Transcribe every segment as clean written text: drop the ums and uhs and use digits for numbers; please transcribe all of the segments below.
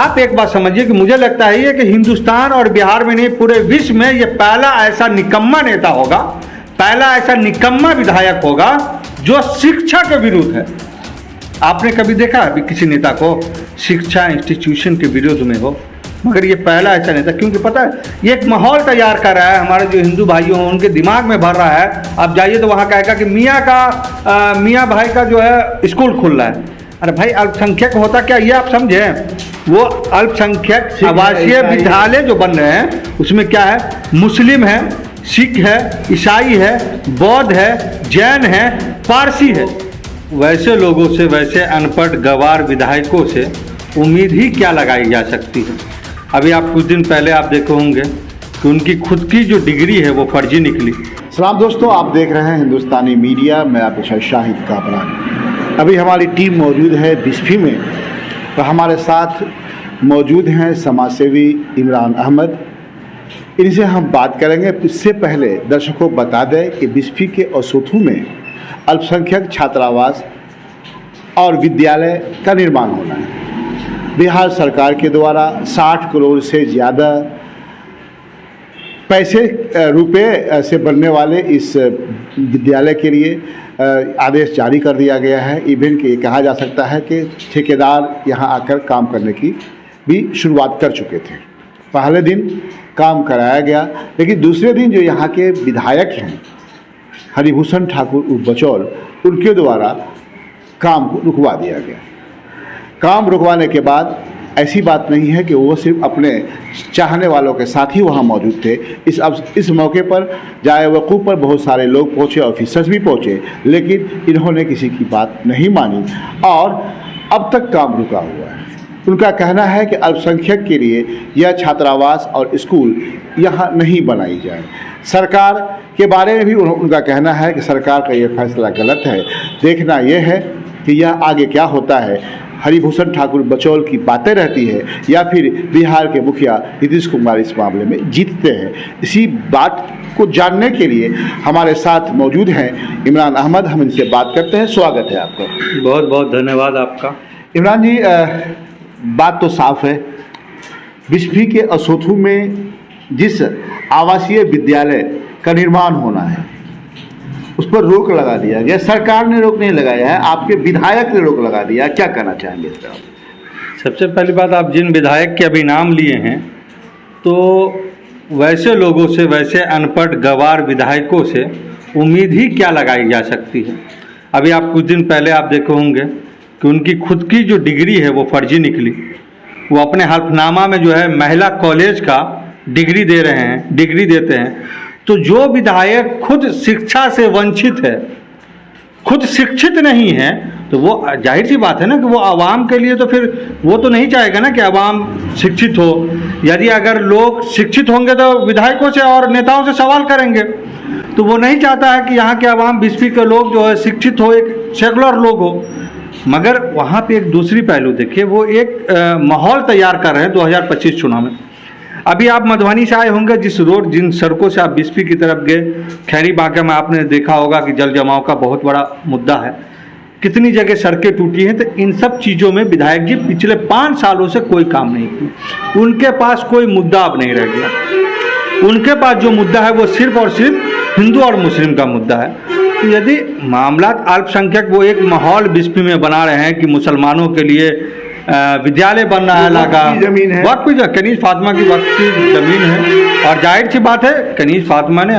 आप एक बात समझिए कि मुझे लगता है ये कि हिंदुस्तान और बिहार में नहीं, पूरे विश्व में ये पहला ऐसा निकम्मा नेता होगा, पहला ऐसा निकम्मा विधायक होगा जो शिक्षा के विरुद्ध है। आपने कभी देखा अभी किसी नेता को शिक्षा इंस्टीट्यूशन के विरोध में हो? मगर ये पहला ऐसा नेता, क्योंकि पता है ये एक माहौल तैयार कर रहा है, हमारे जो हिंदू भाइयों हैं उनके दिमाग में भर रहा है। आप जाइए तो वहाँ कहेगा कि मियाँ भाई का जो है स्कूल खुल रहा है। अरे भाई, अल्पसंख्यक होता क्या ये आप समझें? वो अल्पसंख्यक आवासीय विद्यालय जो बन रहे हैं उसमें क्या है, मुस्लिम है, सिख है, ईसाई है, बौद्ध है, जैन है, पारसी है। वैसे लोगों से, वैसे अनपढ़ गवार विधायकों से उम्मीद ही क्या लगाई जा सकती है? अभी आप कुछ दिन पहले आप देखे होंगे कि उनकी खुद की जो डिग्री है वो फर्जी निकली। सलाम दोस्तों, आप देख रहे हैं हिंदुस्तानी मीडिया। मैं आपके साथ शाहिद काबरानी। अभी हमारी टीम मौजूद है बिस्फी में, तो हमारे साथ मौजूद हैं समाजसेवी इमरान अहमद। इनसे हम बात करेंगे। इससे पहले दर्शकों को बता दें कि बिस्फी के असोथू में अल्पसंख्यक छात्रावास और विद्यालय का निर्माण होना है। बिहार सरकार के द्वारा 60 करोड़ से ज़्यादा रुपए से बनने वाले इस विद्यालय के लिए आदेश जारी कर दिया गया है। इवन कि कहा जा सकता है कि ठेकेदार यहां आकर काम करने की भी शुरुआत कर चुके थे। पहले दिन काम कराया गया, लेकिन दूसरे दिन जो यहाँ के विधायक हैं हरिभूषण ठाकुर उर्फ बचौल, उनके द्वारा काम को रुकवा दिया गया। काम रुकवाने के बाद ऐसी बात नहीं है कि वो सिर्फ अपने चाहने वालों के साथ ही वहाँ मौजूद थे। इस मौके पर जाए वकूफ़ पर बहुत सारे लोग पहुँचे, ऑफिसर्स भी पहुँचे, लेकिन इन्होंने किसी की बात नहीं मानी और अब तक काम रुका हुआ है। उनका कहना है कि अल्पसंख्यक के लिए यह छात्रावास और स्कूल यहाँ नहीं बनाई जाए। सरकार के बारे में भी उनका कहना है कि सरकार का यह फैसला गलत है। देखना यह है कि यह आगे क्या होता है। हरिभूषण ठाकुर बचौल की बातें रहती है या फिर बिहार के मुखिया नीतीश कुमार इस मामले में जीतते हैं। इसी बात को जानने के लिए हमारे साथ मौजूद हैं इमरान अहमद। हम इनसे बात करते हैं। स्वागत है आपका। बहुत बहुत धन्यवाद आपका। इमरान जी, बात तो साफ है, बिस्फी के असोथू में जिस आवासीय विद्यालय का निर्माण होना है उस पर रोक लगा दिया गया। सरकार ने रोक नहीं लगाया है, आपके विधायक ने रोक लगा दिया। क्या कहना चाहेंगे इस पर? सबसे पहली बात, आप जिन विधायक के अभी नाम लिए हैं, तो वैसे लोगों से, वैसे अनपढ़ गवार विधायकों से उम्मीद ही क्या लगाई जा सकती है? अभी आप कुछ दिन पहले आप देखे होंगे कि उनकी खुद की जो डिग्री है वो फर्जी निकली। वो अपने हल्फनामा में जो है महिला कॉलेज का डिग्री दे रहे हैं, डिग्री देते हैं। तो जो विधायक खुद शिक्षा से वंचित है, खुद शिक्षित नहीं है, तो वो जाहिर सी बात है ना कि वो आवाम के लिए तो फिर वो तो नहीं चाहेगा ना कि आवाम शिक्षित हो। यदि अगर लोग शिक्षित होंगे तो विधायकों से और नेताओं से सवाल करेंगे, तो वो नहीं चाहता है कि यहाँ के आवाम बिस्फी के लोग जो है शिक्षित हो, एक सेकुलर लोग हो। मगर वहाँ पे एक दूसरी पहलू देखिए, वो एक माहौल तैयार कर रहे हैं 2025 चुनाव में। अभी आप मधुबनी से आए होंगे, जिन सड़कों से आप बिस्फी की तरफ गए, खैरी बांके में आपने देखा होगा कि जल जमाव का बहुत बड़ा मुद्दा है। कितनी जगह सड़कें टूटी हैं। तो इन सब चीज़ों में विधायक जी पिछले 5 सालों से कोई काम नहीं किया। उनके पास कोई मुद्दा अब नहीं रह गया। उनके पास जो मुद्दा है वो सिर्फ और सिर्फ हिंदू और मुस्लिम का मुद्दा है। तो यदि मामला अल्पसंख्यक, वो एक माहौल बिस्फी में बना रहे हैं कि मुसलमानों के लिए विद्यालय बन रहा है, लगा जमीन है, वक्त की कनीज़ फातिमा की वक्त की ज़मीन है। और जाहिर सी बात है, कनीज़ फातिमा ने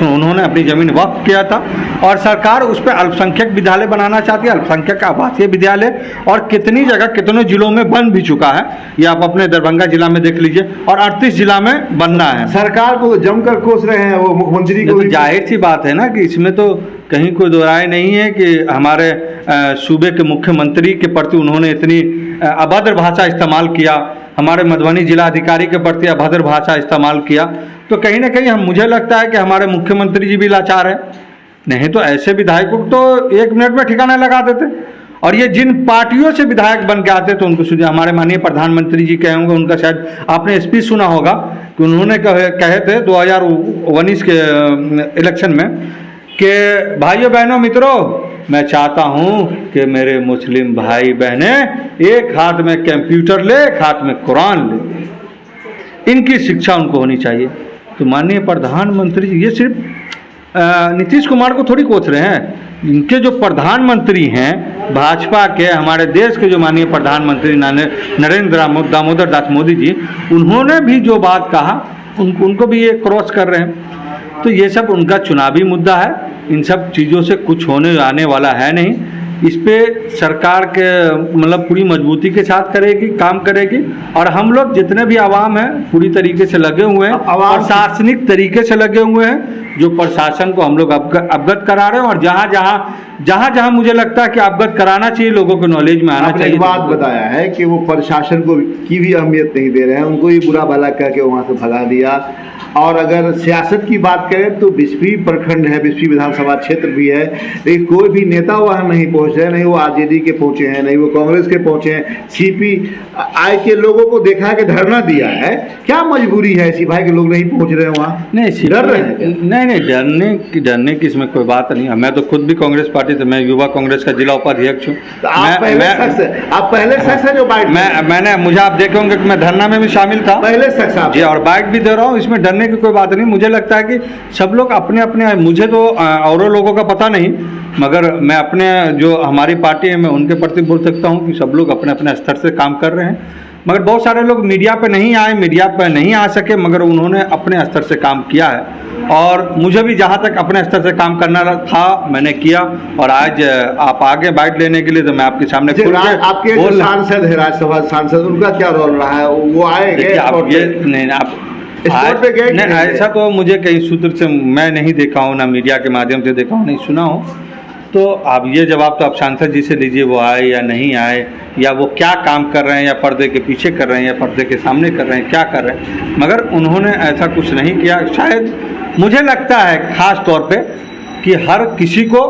उन्होंने अपनी ज़मीन वक्त किया था और सरकार उस पर अल्पसंख्यक विद्यालय बनाना चाहती है, अल्पसंख्यक आवासीय विद्यालय। और कितनी जगह, कितने जिलों में बन भी चुका है। ये आप अपने दरभंगा जिला में देख लीजिए, और 38 जिला में बनना है। सरकार को जमकर कोस रहे हैं वो मुख्यमंत्री को। तो जाहिर सी बात है ना कि इसमें तो कहीं कोई दो राय नहीं है कि हमारे सूबे के मुख्यमंत्री के प्रति उन्होंने इतनी अभद्र भाषा इस्तेमाल किया, हमारे मधुबनी जिला अधिकारी के प्रति अभद्र भाषा इस्तेमाल किया। तो कहीं ना कहीं मुझे लगता है कि हमारे मुख्यमंत्री जी भी लाचार है। नहीं तो ऐसे विधायकों को तो 1 मिनट में ठिकाना लगा देते। और ये जिन पार्टियों से विधायक बन के आते तो उनको सुझाव, हमारे माननीय प्रधानमंत्री जी कहे होंगे, उनका शायद आपने स्पीच सुना होगा कि उन्होंने कहे थे 2019 के इलेक्शन में कि भाइयों बहनों मित्रों, मैं चाहता हूँ कि मेरे मुस्लिम भाई बहनें एक हाथ में कंप्यूटर ले, एक हाथ में कुरान ले, इनकी शिक्षा उनको होनी चाहिए। तो माननीय प्रधानमंत्री जी ये सिर्फ नीतीश कुमार को थोड़ी कोच रहे हैं, इनके जो प्रधानमंत्री हैं भाजपा के, हमारे देश के जो माननीय प्रधानमंत्री नरेंद्र दामोदर दास मोदी जी, उन्होंने भी जो बात कहा उनको भी ये क्रॉस कर रहे हैं। तो ये सब उनका चुनावी मुद्दा है, इन सब चीज़ों से कुछ होने आने वाला है नहीं। इस पे सरकार के मतलब पूरी मजबूती के साथ करेगी, काम करेगी, और हम लोग जितने भी आवाम हैं पूरी तरीके से लगे हुए हैं, प्रशासनिक तरीके से लगे हुए हैं, जो प्रशासन को हम लोग अवगत करा रहे हैं, और जहाँ जहाँ मुझे लगता है कि अवगत कराना चाहिए, लोगों को नॉलेज में आना चाहिए। एक बात बताया है कि वो प्रशासन को की भी अहमियत नहीं दे रहे हैं, उनको ही बुरा भला कह के वहाँ से भगा दिया। और अगर सियासत की बात करें तो 20वीं प्रखंड है, 20वीं विधानसभा क्षेत्र भी है, लेकिन कोई भी नेता वहाँ नहीं पहुँचे, नहीं वो आरजेडी के पहुँचे हैं, नहीं वो कांग्रेस के पहुँचे हैं। सीपीआई के लोगों को देखा कि धरना दिया है, क्या मजबूरी है ऐसी भाई के लोग नहीं पहुँच रहे हैं वहाँ? नहीं, डर रहे हैं? नहीं, डरने की इसमें कोई बात नहीं है। मैं तो खुद भी कांग्रेस पार्टी से, मैं युवा कांग्रेस का जिला उपाध्यक्ष हूँ। आप पहले शख्स है जो बाइट, मैंने मुझे आप देखे होंगे कि मैं धरना में भी शामिल था, पहले शख्स आप जी, और बाइट भी दे रहा हूँ, इसमें डरने की कोई बात नहीं। मुझे लगता है कि सब लोग अपने अपने, मुझे तो औरों लोगों का पता नहीं, मगर मैं अपने जो हमारी पार्टी है मैं उनके प्रति बोल सकता हूँ कि सब लोग अपने अपने स्तर से काम कर रहे हैं। मगर बहुत सारे लोग मीडिया पे नहीं आए, मीडिया पे नहीं आ सके, मगर उन्होंने अपने स्तर से काम किया है, और मुझे भी जहाँ तक अपने स्तर से काम करना था मैंने किया। और आज आप आगे बाइट लेने के लिए तो मैं आपके सामने आपके जो सांसद है, राज्यसभा सांसद, उनका क्या रोल रहा है? वो आएंगे आप ये नहीं, आप नहीं, ऐसा तो मुझे कहीं सूत्र से मैं नहीं देखा हूँ, ना मीडिया के माध्यम से देखा हूँ, नहीं सुना हूँ। तो आप ये जवाब तो आप सांसद जी से लीजिए, वो आए या नहीं आए, या वो क्या काम कर रहे हैं, या पर्दे के पीछे कर रहे हैं या पर्दे के सामने कर रहे हैं, क्या कर रहे हैं। मगर उन्होंने ऐसा कुछ नहीं किया। शायद मुझे लगता है ख़ास तौर पे कि हर किसी को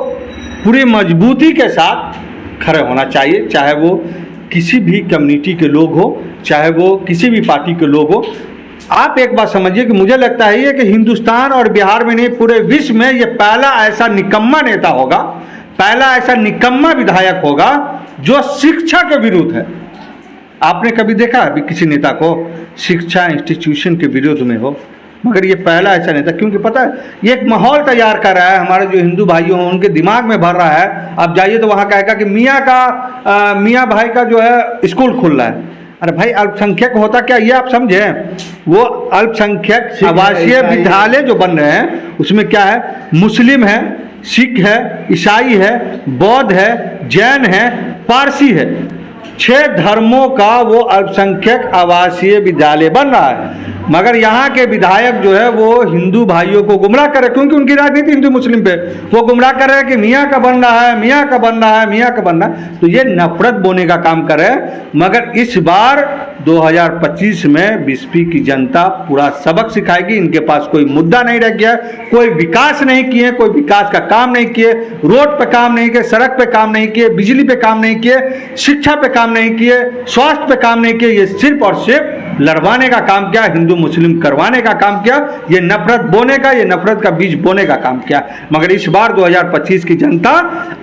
पूरी मजबूती के साथ खड़े होना चाहिए, चाहे वो किसी भी कम्युनिटी के लोग हो, चाहे वो किसी भी पार्टी के लोग हो। आप एक बात समझिए कि मुझे लगता है ये कि हिंदुस्तान और बिहार में नहीं, पूरे विश्व में ये पहला ऐसा निकम्मा नेता होगा, पहला ऐसा निकम्मा विधायक होगा जो शिक्षा के विरुद्ध है। आपने कभी देखा अभी किसी नेता को शिक्षा इंस्टीट्यूशन के विरोध में हो? मगर ये पहला ऐसा नेता, क्योंकि पता है ये एक माहौल तैयार कर रहा है, हमारे जो हिंदू भाइयों हैं उनके दिमाग में भर रहा है। आप जाइए तो वहाँ कहेगा कि मियाँ भाई का जो है स्कूल खुल रहा है। अरे भाई, अल्पसंख्यक होता क्या ये आप समझें? वो अल्पसंख्यक आवासीय विद्यालय जो बन रहे हैं उसमें क्या है, मुस्लिम है, सिख है, ईसाई है, बौद्ध है, जैन है, पारसी है, 6 धर्मों का वो अल्पसंख्यक आवासीय विद्यालय बन रहा है। मगर यहाँ के विधायक जो है वो हिंदू भाइयों को गुमराह कर रहे, क्योंकि उनकी राजनीति हिंदू मुस्लिम पे, वो गुमराह कर रहे हैं कि मियाँ का बन रहा है, मियाँ का बन रहा है, मियाँ का बन रहा है। तो ये नफरत बोने का काम कर रहे हैं। मगर इस बार 2025 में बीजेपी की जनता पूरा सबक सिखाएगी। इनके पास कोई मुद्दा नहीं रह गया, कोई विकास नहीं किए, कोई विकास का काम नहीं किए, रोड पे काम नहीं किए, सड़क पे काम नहीं किए, बिजली पे काम नहीं किए, शिक्षा पे काम नहीं किए, स्वास्थ्य पे काम नहीं किए। ये सिर्फ और सिर्फ लड़वाने का काम किया, हिंदू मुस्लिम करवाने का काम किया, ये नफरत बोने का, ये नफरत का बीज बोने का काम किया। मगर इस बार 2025 की जनता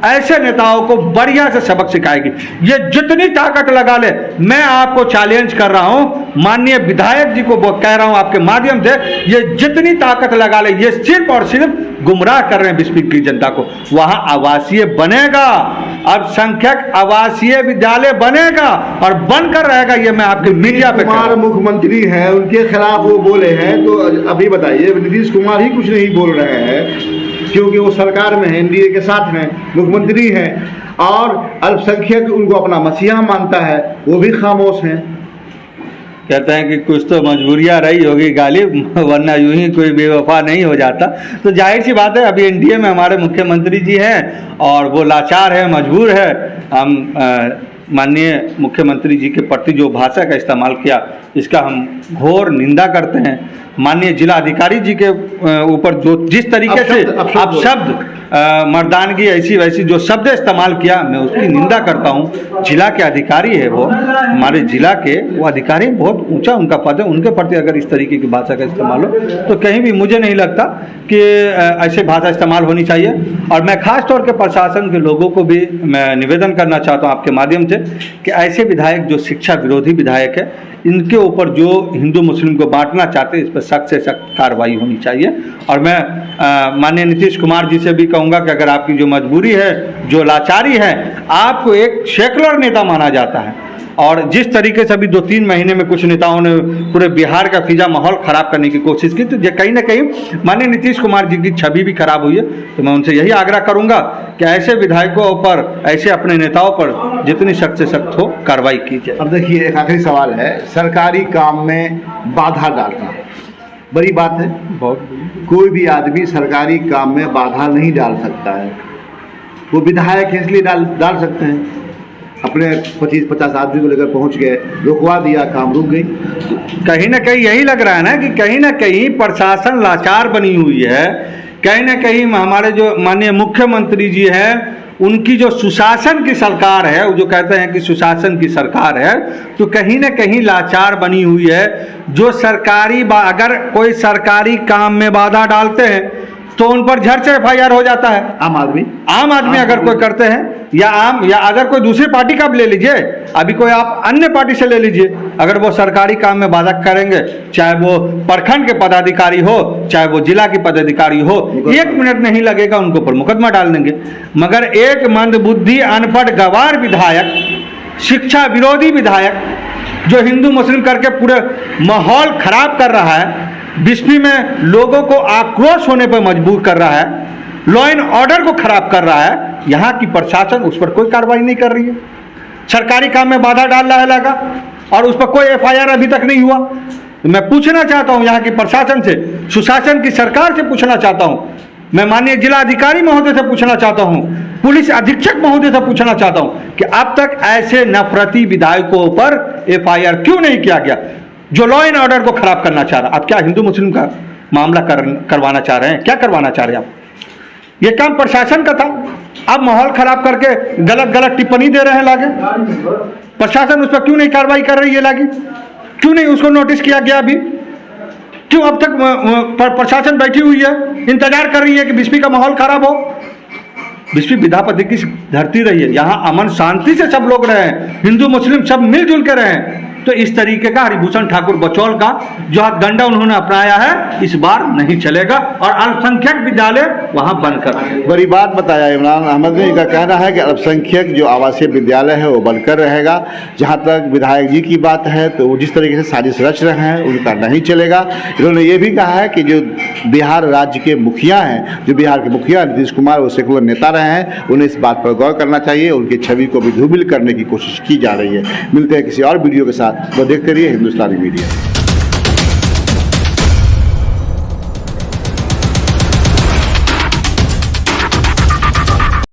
ऐसे नेताओं को बढ़िया से सबक सिखाएगी। ये जितनी ताकत लगा ले, मैं आपको चैलेंज कर रहा हूं, माननीय विधायक जी को कह रहा हूं आपके माध्यम से, ये जितनी ताकत लगा ले, ये सिर्फ और सिर्फ गुमराह कर रहे हैं बीजेपी की जनता को। वहां आवासीय बनेगा, अल्पसंख्यक आवासीय विद्यालय बनेगा और बनकर रहेगा। ये मैं आपके मीडिया पे मुख्यमंत्री हैं, उनके खिलाफ वो बोले हैं, तो अभी बताइए, नीतीश कुमार ही कुछ नहीं बोल रहे हैं क्योंकि वो सरकार में है, एनडीए के साथ हैं, मुख्यमंत्री हैं, और अल्पसंख्यक उनको अपना मसीहा मानता है, वो भी खामोश हैं। कहते हैं कि कुछ तो मजबूरियां रही होगी गालिब, वरना यूं ही कोई बेवफा नहीं हो जाता। तो जाहिर सी बात है, अभी एनडीए में हमारे मुख्यमंत्री जी हैं और वो लाचार है, मजबूर है। हम माननीय मुख्यमंत्री जी के प्रति जो भाषा का इस्तेमाल किया, इसका हम घोर निंदा करते हैं। माननीय जिला अधिकारी जी के ऊपर जो जिस तरीके से अपशब्द मर्दानगी ऐसी वैसी जो शब्द इस्तेमाल किया, मैं उसकी निंदा करता हूँ। जिला के अधिकारी है वो, हमारे जिला के वो अधिकारी, बहुत ऊंचा उनका पद है, उनके प्रति अगर इस तरीके की भाषा का इस्तेमाल हो तो कहीं भी मुझे नहीं लगता कि ऐसे भाषा इस्तेमाल होनी चाहिए। और मैं खास तौर के प्रशासन के लोगों को भी मैं निवेदन करना चाहता हूँ आपके माध्यम से कि ऐसे विधायक जो शिक्षा विरोधी विधायक है, इनके ऊपर जो हिंदू मुस्लिम को बांटना चाहते हैं, इस पर सख्त से सख्त कार्रवाई होनी चाहिए। और मैं माननीय नीतीश कुमार जी से भी कहूँगा कि अगर आपकी जो मजबूरी है, जो लाचारी है, आपको एक सेकुलर नेता माना जाता है, और जिस तरीके से अभी 2-3 महीने में कुछ नेताओं ने पूरे बिहार का फिजा माहौल ख़राब करने की कोशिश की, तो ये कहीं ना कहीं माननीय नीतीश कुमार जी की छवि भी खराब हुई है। तो मैं उनसे यही आग्रह करूंगा कि ऐसे विधायकों पर, ऐसे अपने नेताओं पर जितनी सख्त से सख्त हो कार्रवाई की जाए। अब देखिए, एक आखिरी सवाल है, सरकारी काम में बाधा डालना बड़ी बात है। बहुत कोई भी आदमी सरकारी काम में बाधा नहीं डाल सकता है। वो विधायक है इसलिए डाल सकते हैं। अपने 25-50 आदमी को लेकर पहुंच गए, रुकवा दिया, काम रुक गई। कहीं ना कहीं यही लग रहा है ना कि कहीं ना कहीं प्रशासन लाचार बनी हुई है। कहीं ना कहीं हमारे जो माननीय मुख्यमंत्री जी हैं, उनकी जो सुशासन की सरकार है, वो जो कहते हैं कि सुशासन की सरकार है, तो कहीं ना कहीं लाचार बनी हुई है। जो सरकारी अगर कोई सरकारी काम में बाधा डालते हैं तो उन पर झट से FIR हो जाता है। आम आदमी अगर कोई करते हैं, या अगर कोई दूसरी पार्टी का ले लीजिए, अभी कोई आप अन्य पार्टी से ले लीजिए, अगर वो सरकारी काम में बाधा करेंगे, चाहे वो प्रखंड के पदाधिकारी हो, चाहे वो जिला के पदाधिकारी हो, 1 मिनट नहीं लगेगा, उनको पर मुकदमा डाल देंगे। मगर एक मंदबुद्धि, अनपढ़, गवार विधायक, शिक्षा विरोधी विधायक, जो हिंदू मुस्लिम करके पूरे माहौल खराब कर रहा है, बिस्फी में लोगों को आक्रोश होने पर मजबूर कर रहा है, लॉ एंड ऑर्डर को खराब कर रहा है, यहाँ की प्रशासन उस पर कोई कार्रवाई नहीं कर रही है। सरकारी काम में बाधा डाल रहा है लगा, और उस पर कोई FIR अभी तक नहीं हुआ। तो मैं पूछना चाहता हूँ यहाँ की प्रशासन से, सुशासन की सरकार से पूछना चाहता हूँ, मैं माननीय जिला अधिकारी महोदय से पूछना चाहता हूँ, पुलिस अधीक्षक महोदय से पूछना चाहता हूँ कि अब तक ऐसे नफरती विधायकों पर FIR क्यों नहीं किया गया, जो लॉ एंड ऑर्डर को खराब करना चाह रहा। आप क्या हिंदू मुस्लिम का मामला करवाना चाह रहे हैं? क्या करवाना चाह रहे हैं आप? ये काम प्रशासन का था, आप माहौल खराब करके गलत टिप्पणी दे रहे हैं लागे। प्रशासन उस पर क्यों नहीं कार्रवाई कर रही है लागी? क्यों नहीं उसको नोटिस किया गया अभी? क्यों अब तक प्रशासन बैठी हुई है, इंतजार कर रही है कि बिस्फी का माहौल खराब हो? बिस्फी विधापति की धरती रही है, यहाँ अमन शांति से सब लोग रहे हैं, हिंदू मुस्लिम सब मिलजुल के रहे हैं। तो इस तरीके का हरिभूषण ठाकुर बचौल का जो हथगंडा उन्होंने अपनाया है, इस बार नहीं चलेगा, और अल्पसंख्यक विद्यालय वहां बंद कर। बड़ी बात बताया इमरान अहमद ने। इनका कहना है कि अल्पसंख्यक जो आवासीय विद्यालय है वो बंद कर रहेगा। जहां तक विधायक जी की बात है, तो वो जिस तरीके से साजिश रच रहे हैं उनका नहीं चलेगा। इन्होंने ये भी कहा है कि जो बिहार राज्य के मुखिया हैं, जो बिहार के मुखिया नीतीश कुमार, वो सेकुलर नेता रहे हैं, उन्हें इस बात पर गौर करना चाहिए। उनकी छवि को भी धूमिल करने की कोशिश की जा रही है। मिलते हैं किसी और वीडियो के साथ, वो देखते रहिए हिंदुस्तानी मीडिया।